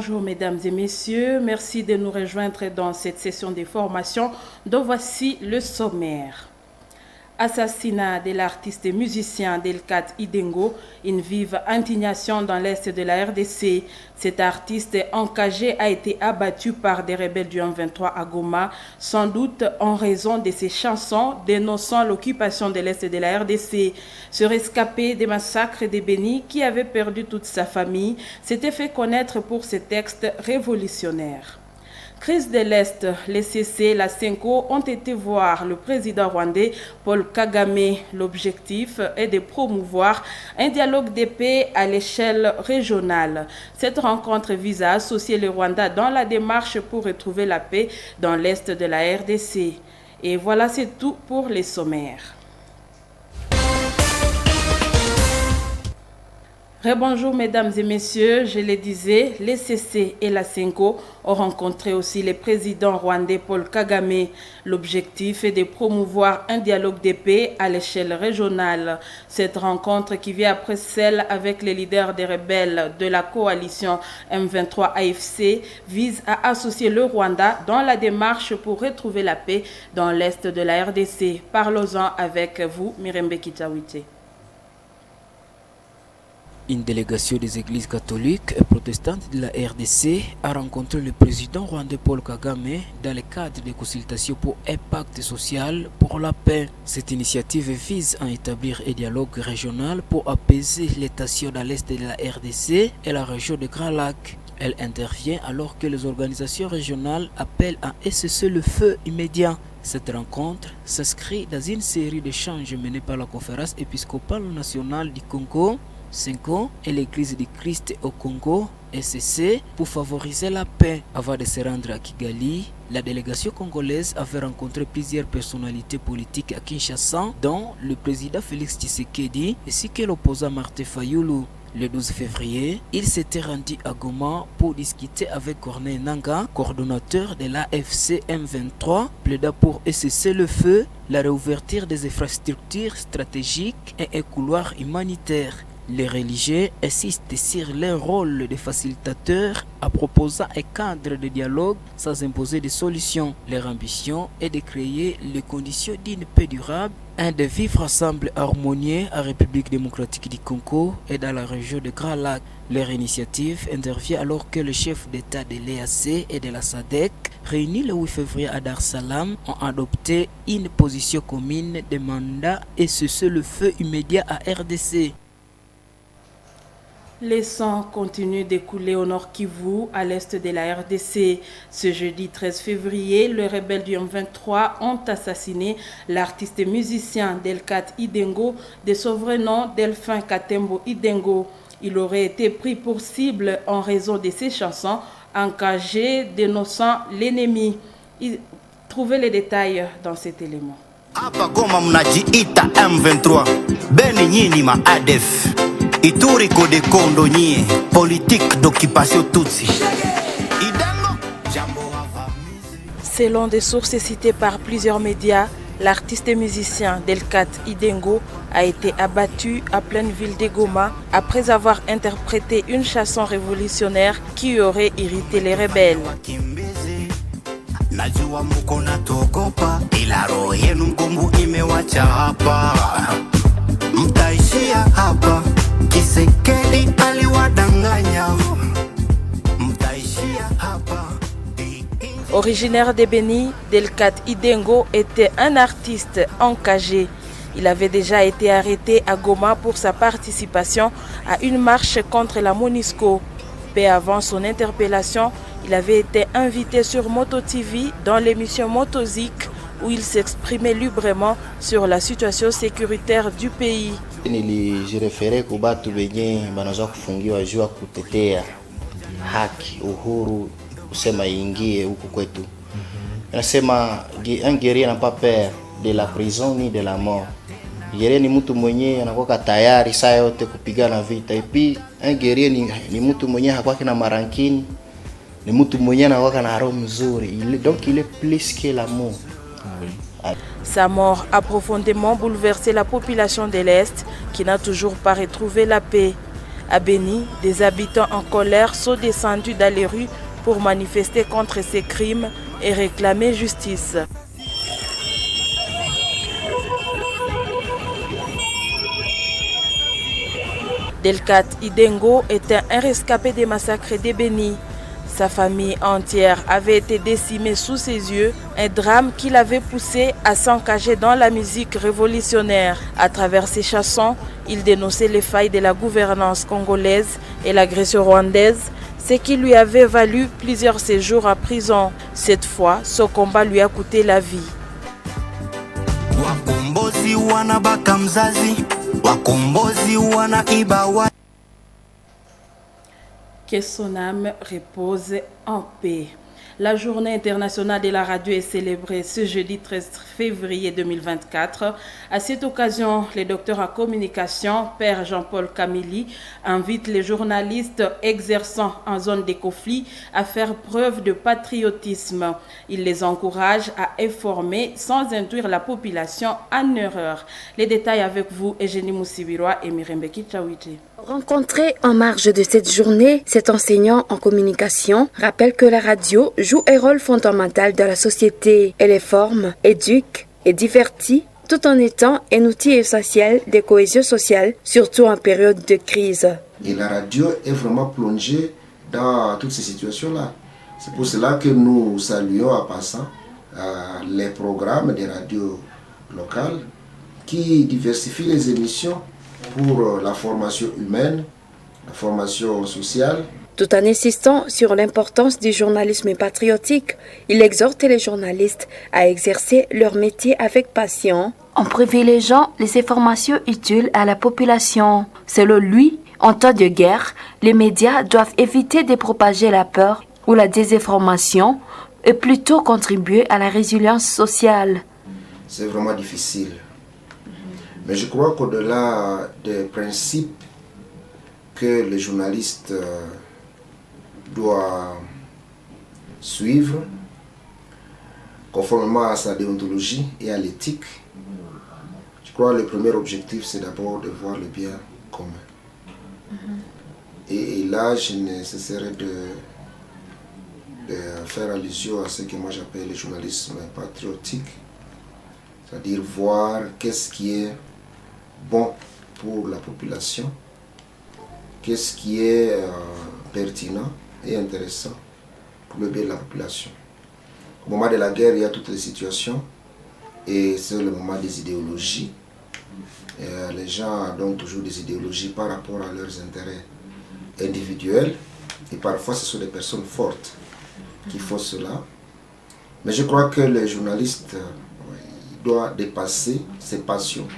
Bonjour mesdames et messieurs, merci de nous rejoindre dans cette session de formation dont voici le sommaire. Assassinat de l'artiste et musicien Delcat Idengo, une vive indignation dans l'est de la RDC. Cet artiste engagé a été abattu par des rebelles du M23 à Goma, sans doute en raison de ses chansons dénonçant l'occupation de l'est de la RDC. Ce rescapé des massacres de Beni, qui avait perdu toute sa famille, s'était fait connaître pour ses textes révolutionnaires. Crise de l'Est, les CC, la Senko ont été voir le président rwandais Paul Kagame. L'objectif est de promouvoir un dialogue de paix à l'échelle régionale. Cette rencontre vise à associer le Rwanda dans la démarche pour retrouver la paix dans l'Est de la RDC. Et voilà, c'est tout pour les sommaires. Rebonjour mesdames et messieurs, je le disais, les CC et la Senko ont rencontré aussi le président rwandais Paul Kagame. L'objectif est de promouvoir un dialogue de paix à l'échelle régionale. Cette rencontre qui vient après celle avec les leaders des rebelles de la coalition M23 AFC vise à associer le Rwanda dans la démarche pour retrouver la paix dans l'est de la RDC. Parlons-en avec vous, Mirembe Kitawite. Une délégation des églises catholiques et protestantes de la RDC a rencontré le président rwandais Paul Kagame dans le cadre des consultations pour un pacte social pour la paix. Cette initiative vise à établir un dialogue régional pour apaiser les tensions dans l'est de la RDC et la région de Grand Lac. Elle intervient alors que les organisations régionales appellent à cesser le feu immédiat. Cette rencontre s'inscrit dans une série d'échanges menés par la conférence épiscopale nationale du Congo, Senko et l'Église du Christ au Congo, SCC, pour favoriser la paix. Avant de se rendre à Kigali, la délégation congolaise avait rencontré plusieurs personnalités politiques à Kinshasa, dont le président Félix Tshisekedi ainsi que l'opposant Martin Fayulu. Le 12 février, il s'était rendu à Goma pour discuter avec Corneille Nangaa, coordonnateur de l'AFC M23, plaidant pour cesser le feu, la réouverture des infrastructures stratégiques et un couloir humanitaire. Les religieux insistent sur leur rôle de facilitateurs en proposant un cadre de dialogue sans imposer des solutions. Leur ambition est de créer les conditions d'une paix durable, de vivre ensemble harmonieux en République démocratique du Congo et dans la région de Grand Lac. Leur initiative intervient alors que les chefs d'État de l'EAC et de la SADC, réunis le 8 février à Dar es Salaam, ont adopté une position commune demandant et cesser le feu immédiat à RDC. Les sangs continuent d'écouler au nord Kivu, à l'est de la RDC. Ce jeudi 13 février, les rebelles du M23 ont assassiné l'artiste et musicien Delcat Idengo, de son vrai nom Delphin Katembo Idengo. Il aurait été pris pour cible en raison de ses chansons engagées dénonçant l'ennemi. Trouvez les détails dans cet élément. Hapa Goma mnajiita M23, beni nyinyi ma ADF. Ituri kode kondo nyie, politique d'occupation tutsi. Selon des sources citées par plusieurs médias, l'artiste et musicien Delcat Idengo a été abattu à pleine ville de Goma après avoir interprété une chanson révolutionnaire qui aurait irrité les rebelles. Najua muko natogopa ila roho yenu ngumu imewacha hapa. Mtaishia hapa. Kisekedi aliwadanganya. Mtaishia hapa. Originaire de Beni, Delcat Idengo était un artiste engagé. Il avait déjà été arrêté à Goma pour sa participation à une marche contre la MONUSCO. Peu avant son interpellation, il avait été invité sur Moto TV dans l'émission Motozik où il s'exprimait librement sur la situation sécuritaire du pays. Nilijirefere kwa batu wenye banaweza kufungiwa jua kutetea haki, uhuru, kusema ingie huku kwetu. Nasema un guerrier n'a pas peur de la prison ni de la mort. Guerrier ni mtu mwenye anakuwa tayari saa yote kupigana vita. Et puis un guerrier ni mtu mwenye hakuwa na marankini, ni mtu mwenye anakuwa na roho nzuri. Donc il est plus que l'amour. Sa mort a profondément bouleversé la population de l'Est qui n'a toujours pas retrouvé la paix. À Beni, des habitants en colère sont descendus dans les rues pour manifester contre ces crimes et réclamer justice. Delcat Idengo était un rescapé des massacres de Beni. Sa famille entière avait été décimée sous ses yeux, un drame qui l'avait poussé à s'engager dans la musique révolutionnaire. À travers ses chansons, il dénonçait les failles de la gouvernance congolaise et l'agression rwandaise, ce qui lui avait valu plusieurs séjours en prison. Cette fois, ce combat lui a coûté la vie. Que son âme repose en paix. La journée internationale de la radio est célébrée ce jeudi 13 février 2024. À cette occasion, le docteur en communication, Père Jean-Paul Camilly, invite les journalistes exerçant en zone de conflit à faire preuve de patriotisme. Il les encourage à informer sans induire la population en erreur. Les détails avec vous, Eugénie Moussibiroa et Mirembeki Chawiti. Rencontré en marge de cette journée, cet enseignant en communication rappelle que la radio joue un rôle fondamental dans la société. Elle forme, éduque et divertit tout en étant un outil essentiel de cohésion sociale, surtout en période de crise. Et la radio est vraiment plongée dans toutes ces situations-là. C'est pour cela que nous saluons en passant les programmes des radios locales qui diversifient les émissions pour la formation humaine, la formation sociale. Tout en insistant sur l'importance du journalisme patriotique, il exhorte les journalistes à exercer leur métier avec passion, en privilégiant les informations utiles à la population. Selon lui, en temps de guerre, les médias doivent éviter de propager la peur ou la désinformation et plutôt contribuer à la résilience sociale. C'est vraiment difficile. Mais je crois qu'au-delà des principes que les journalistes doivent suivre, conformément à sa déontologie et à l'éthique, je crois que le premier objectif, c'est d'abord de voir le bien commun. Et là, je ne cesserai de faire allusion à ce que moi j'appelle le journalisme patriotique, c'est-à-dire voir qu'est-ce qui est bon pour la population, qu'est-ce qui est pertinent et intéressant pour le bien de la population. Au moment de la guerre, il y a toutes les situations et c'est le moment des idéologies. Et les gens ont toujours des idéologies par rapport à leurs intérêts individuels et parfois ce sont des personnes fortes qui font cela. Mais je crois que les journalistes doivent dépasser ses passions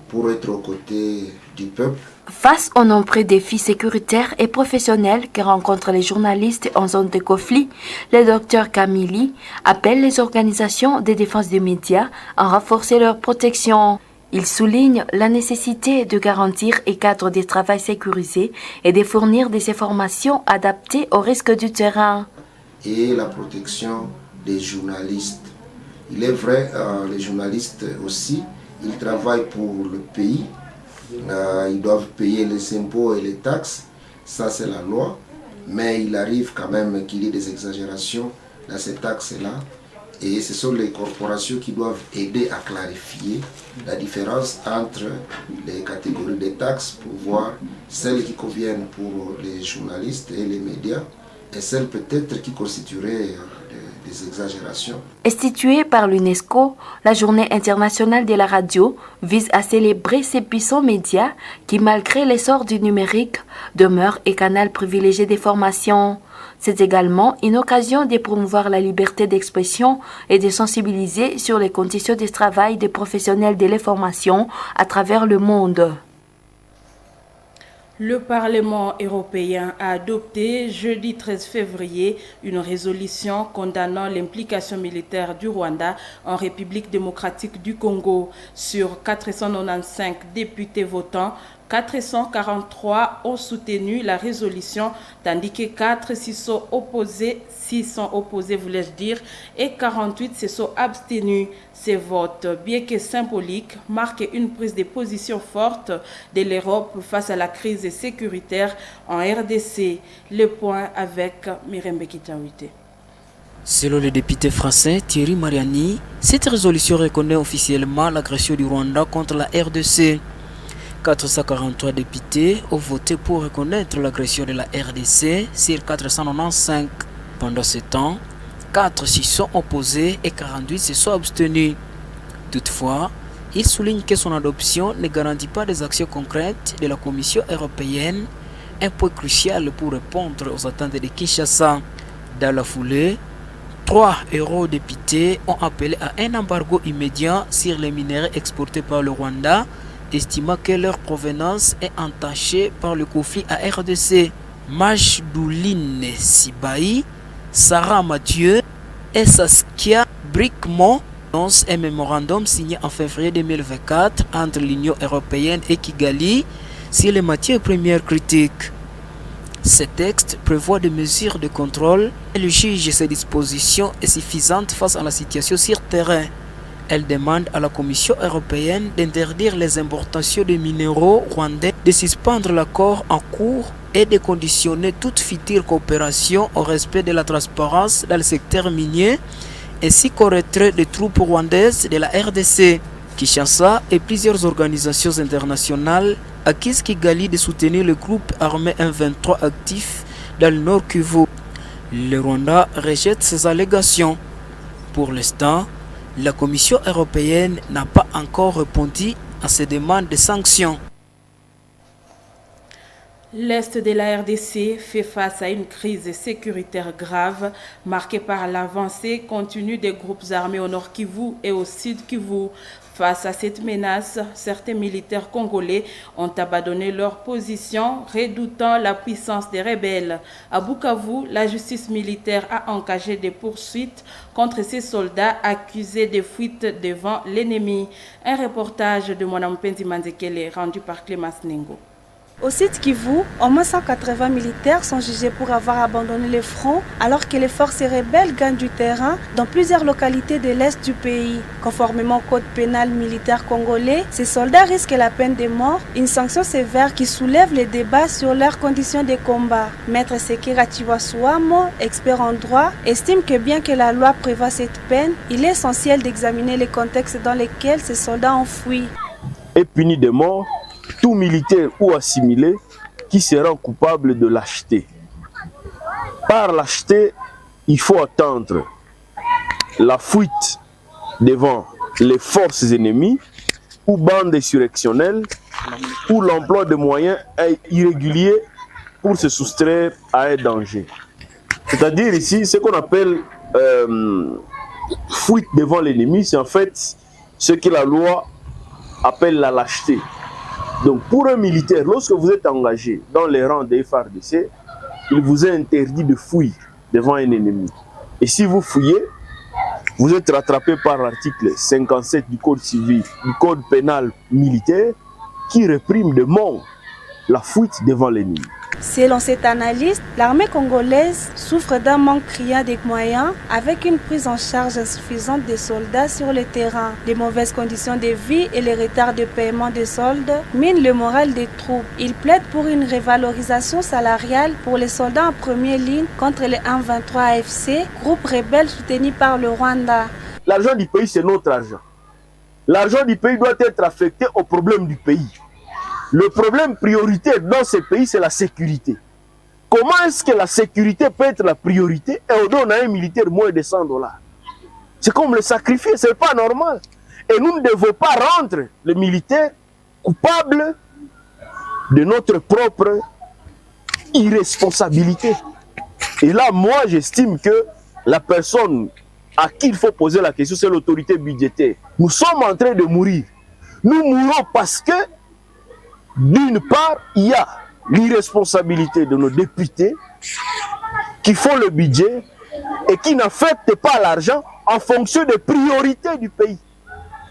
pour être aux côtés du peuple. Face aux nombreux défis sécuritaires et professionnels que rencontrent les journalistes en zone de conflit, le docteur Camilly appelle les organisations de défense des médias à renforcer leur protection. Il souligne la nécessité de garantir un cadre de travail sécurisé et de fournir des informations adaptées aux risques du terrain. Et la protection des journalistes. Il est vrai, les journalistes aussi, ils travaillent pour le pays. Ils doivent payer les impôts et les taxes, ça c'est la loi, mais il arrive quand même qu'il y ait des exagérations dans ces taxes-là et ce sont les corporations qui doivent aider à clarifier la différence entre les catégories de taxes pour voir celles qui conviennent pour les journalistes et les médias et celles peut-être qui constitueraient des exagérations. Instituée par l'UNESCO, la Journée internationale de la radio vise à célébrer ces puissants médias qui, malgré l'essor du numérique, demeurent un canal privilégié d'information. C'est également une occasion de promouvoir la liberté d'expression et de sensibiliser sur les conditions de travail des professionnels de l'information à travers le monde. Le Parlement européen a adopté jeudi 13 février une résolution condamnant l'implication militaire du Rwanda en République démocratique du Congo. Sur 495 députés votants, 443 ont soutenu la résolution, tandis que 4 s'y sont opposés, voulais-je dire, et 48 se sont abstenus. Ces votes, bien que symboliques, marquent une prise de position forte de l'Europe face à la crise sécuritaire en RDC. Le point avec Mirembe Kitawite. Selon le député français Thierry Mariani, cette résolution reconnaît officiellement l'agression du Rwanda contre la RDC. 443 députés ont voté pour reconnaître l'agression de la RDC sur 495. Pendant ce temps, 4 s'y sont opposés et 48 se sont abstenus. Toutefois, il souligne que son adoption ne garantit pas des actions concrètes de la Commission européenne, un point crucial pour répondre aux attentes de Kinshasa. Dans la foulée, 3 eurodéputés ont appelé à un embargo immédiat sur les minerais exportés par le Rwanda, estimant que leur provenance est entachée par le conflit à RDC. Majdouline Sibaï, Sarah Mathieu et Saskia Brickmont annoncent un mémorandum signé en février 2024 entre l'Union européenne et Kigali sur les matières premières critiques. Ce texte prévoit des mesures de contrôle et le juge ces dispositions est suffisante face à la situation sur terrain. Elle demande à la Commission européenne d'interdire les importations de minéraux rwandais, de suspendre l'accord en cours et de conditionner toute future coopération au respect de la transparence dans le secteur minier, ainsi qu'au retrait des troupes rwandaises de la RDC. Kinshasa et plusieurs organisations internationales accusent Kigali de soutenir le groupe armé M23 actif dans le Nord Kivu. Le Rwanda rejette ces allégations. Pour l'instant, la Commission européenne n'a pas encore répondu à ces demandes de sanctions. L'Est de la RDC fait face à une crise sécuritaire grave, marquée par l'avancée continue des groupes armés au Nord Kivu et au Sud Kivu. Face à cette menace, certains militaires congolais ont abandonné leur position, redoutant la puissance des rebelles. À Bukavu, la justice militaire a engagé des poursuites contre ces soldats accusés de fuite devant l'ennemi. Un reportage de Mme Penzi Manzekele rendu par Clémence Nengo. Au site Kivu, au moins 180 militaires sont jugés pour avoir abandonné le front alors que les forces rebelles gagnent du terrain dans plusieurs localités de l'Est du pays. Conformément au code pénal militaire congolais, ces soldats risquent la peine de mort, une sanction sévère qui soulève les débats sur leurs conditions de combat. Maître Sekira Chiwasuamo, expert en droit, estime que bien que la loi prévoit cette peine, il est essentiel d'examiner les contextes dans lesquels ces soldats ont fui. Et puni de mort tout militaire ou assimilé qui sera coupable de lâcheté. Par lâcheté, il faut attendre la fuite devant les forces ennemies ou bandes insurrectionnelles ou l'emploi de moyens irréguliers pour se soustraire à un danger. C'est-à-dire ici, ce qu'on appelle fuite devant l'ennemi, c'est en fait ce que la loi appelle la lâcheté. Donc pour un militaire, lorsque vous êtes engagé dans les rangs des FARDC, il vous est interdit de fuir devant un ennemi. Et si vous fuyez, vous êtes rattrapé par l'article 57 du Code civil, du Code pénal militaire, qui réprime de mort la fuite devant l'ennemi. Selon cette analyse, l'armée congolaise souffre d'un manque criant de moyens avec une prise en charge insuffisante des soldats sur le terrain. Les mauvaises conditions de vie et les retards de paiement des soldes minent le moral des troupes. Il plaide pour une révalorisation salariale pour les soldats en première ligne contre les M23 AFC, groupe rebelle soutenu par le Rwanda. L'argent du pays, c'est notre argent. L'argent du pays doit être affecté aux problèmes du pays. Le problème prioritaire dans ce pays, c'est la sécurité. Comment est-ce que la sécurité peut être la priorité et on donne à un militaire moins de $100? C'est comme le sacrifier, ce n'est pas normal. Et nous ne devons pas rendre les militaires coupables de notre propre irresponsabilité. Et là, moi, j'estime que la personne à qui il faut poser la question, c'est l'autorité budgétaire. Nous sommes en train de mourir. Nous mourons parce que d'une part, il y a l'irresponsabilité de nos députés qui font le budget et qui n'affectent pas l'argent en fonction des priorités du pays.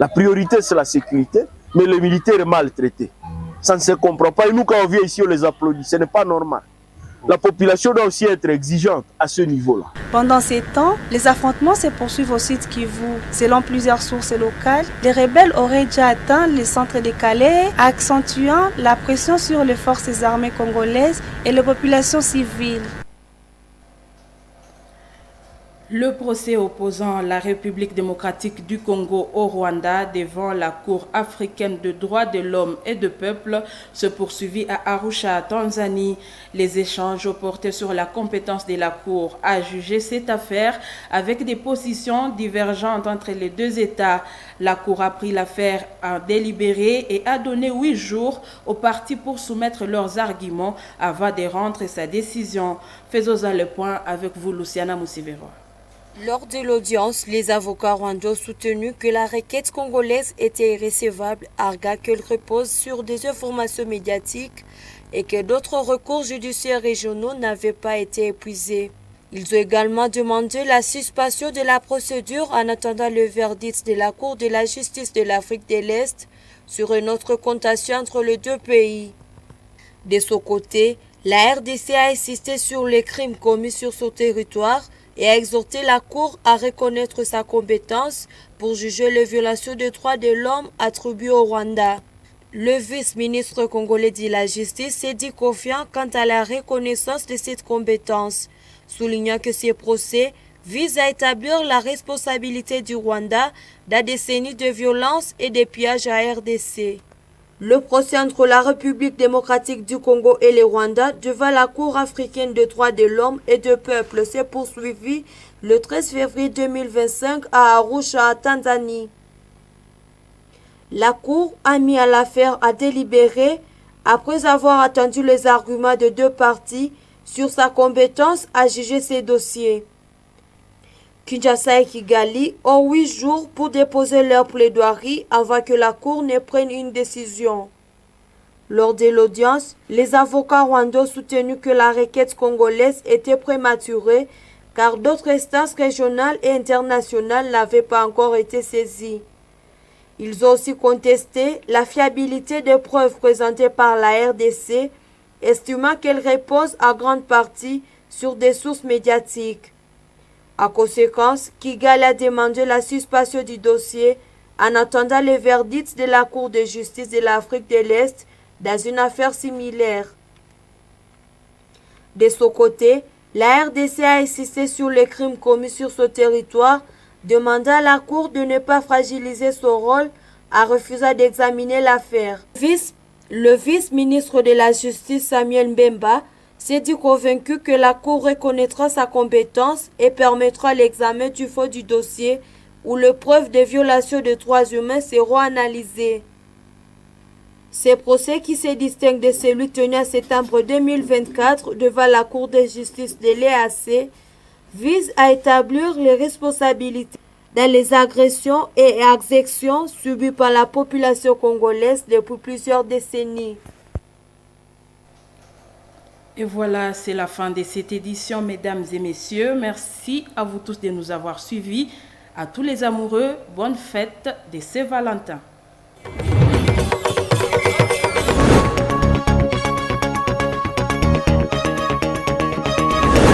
La priorité, c'est la sécurité, mais le militaire est maltraité. Ça ne se comprend pas. Et nous, quand on vient ici, on les applaudit. Ce n'est pas normal. La population doit aussi être exigeante à ce niveau-là. Pendant ces temps, les affrontements se poursuivent au sud Kivu. Selon plusieurs sources locales, les rebelles auraient déjà atteint le centre de Calais, accentuant la pression sur les forces armées congolaises et les populations civiles. Le procès opposant la République démocratique du Congo au Rwanda devant la Cour africaine de droits de l'homme et de peuple se poursuivit à Arusha, Tanzanie. Les échanges portaient sur la compétence de la Cour à juger cette affaire avec des positions divergentes entre les deux États. La Cour a pris l'affaire à délibérer et a donné 8 jours aux parties pour soumettre leurs arguments avant de rendre sa décision. Faisons le point avec vous, Luciana Moussivero. Lors de l'audience, les avocats rwandais ont soutenu que la requête congolaise était irrécevable, arguant qu'elle repose sur des informations médiatiques et que d'autres recours judiciaires régionaux n'avaient pas été épuisés. Ils ont également demandé la suspension de la procédure en attendant le verdict de la Cour de la justice de l'Afrique de l'Est sur une autre contentieux entre les deux pays. De son côté, la RDC a insisté sur les crimes commis sur son territoire et a exhorté la Cour à reconnaître sa compétence pour juger les violations des droits de l'homme attribuées au Rwanda. Le vice-ministre congolais de la Justice s'est dit confiant quant à la reconnaissance de cette compétence, soulignant que ces procès visent à établir la responsabilité du Rwanda dans des décennies de violence et de pillages à RDC. Le procès entre la République démocratique du Congo et le Rwanda devant la Cour africaine des droits de l'homme et du peuple s'est poursuivi le 13 février 2025 à Arusha, Tanzanie. La Cour a mis à l'affaire à délibérer après avoir attendu les arguments de deux parties sur sa compétence à juger ces dossiers. Kinshasa et Kigali ont 8 jours pour déposer leur plaidoirie avant que la Cour ne prenne une décision. Lors de l'audience, les avocats rwandais ont soutenu que la requête congolaise était prématurée car d'autres instances régionales et internationales n'avaient pas encore été saisies. Ils ont aussi contesté la fiabilité des preuves présentées par la RDC, estimant qu'elles reposent en grande partie sur des sources médiatiques. En conséquence, Kigali a demandé la suspension du dossier en attendant le verdict de la Cour de justice de l'Afrique de l'Est dans une affaire similaire. De son côté, la RDC a insisté sur les crimes commis sur ce territoire, demandant à la Cour de ne pas fragiliser son rôle en refusant d'examiner l'affaire. Le vice-ministre de la Justice, Samuel Mbemba, s'est dit convaincu que la Cour reconnaîtra sa compétence et permettra l'examen du fond du dossier où les preuves de violation des droits humains seront analysées. Ce procès, qui se distingue de celui tenu en septembre 2024 devant la Cour de justice de l'EAC, vise à établir les responsabilités dans les agressions et exactions subies par la population congolaise depuis plusieurs décennies. Et voilà, c'est la fin de cette édition, mesdames et messieurs. Merci à vous tous de nous avoir suivis. À tous les amoureux, bonne fête de Saint-Valentin.